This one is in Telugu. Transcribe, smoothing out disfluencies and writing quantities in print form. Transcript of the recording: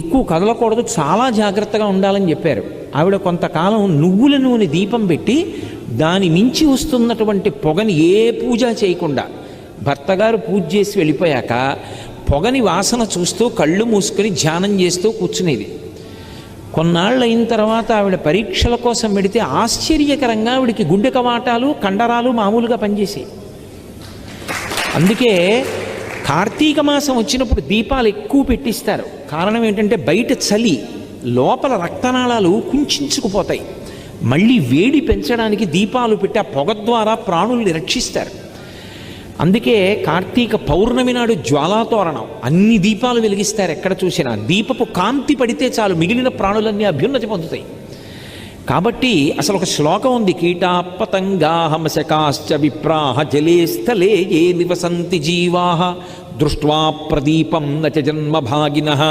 ఎక్కువ కదలకూడదు, చాలా జాగ్రత్తగా ఉండాలని చెప్పారు. ఆవిడ కొంతకాలం నువ్వుల నూనె దీపం పెట్టి దాని మించి వస్తున్నటువంటి పొగని ఏ పూజ చేయకుండా, భర్తగారు పూజ చేసి వెళ్ళిపోయాక పొగని వాసన చూస్తూ కళ్ళు మూసుకొని ధ్యానం చేస్తూ కూర్చునేది. కొన్నాళ్ళు అయిన తర్వాత ఆవిడ పరీక్షల కోసం పెడితే ఆశ్చర్యకరంగా ఆవిడికి గుండె కవాటాలు కండరాలు మామూలుగా పనిచేసాయి. అందుకే కార్తీక మాసం వచ్చినప్పుడు దీపాలు ఎక్కువ పెట్టిస్తారు. కారణం ఏంటంటే బయట చలి, లోపల రక్తనాళాలు కుంచుకుపోతాయి. మళ్ళీ వేడి పెంచడానికి దీపాలు పెట్టి ఆ పొగ ద్వారా ప్రాణుల్ని రక్షిస్తారు. అందుకే కార్తీక పౌర్ణమి నాడు జ్వాలాతోరణం, అన్ని దీపాలు వెలిగిస్తారు. ఎక్కడ చూసినా దీపపు కాంతి పడితే చాలు మిగిలిన ప్రాణులన్నీ అభ్యున్నతి పొందుతాయి. కాబట్టి అసలు ఒక శ్లోకం ఉంది, కీటాపతంగాహమశకాశ్చ విప్రాహ జలే స్థలే ఏ నివసంతి జీవాః దృష్ట్వా ప్రదీపం నచ జన్మభాగినః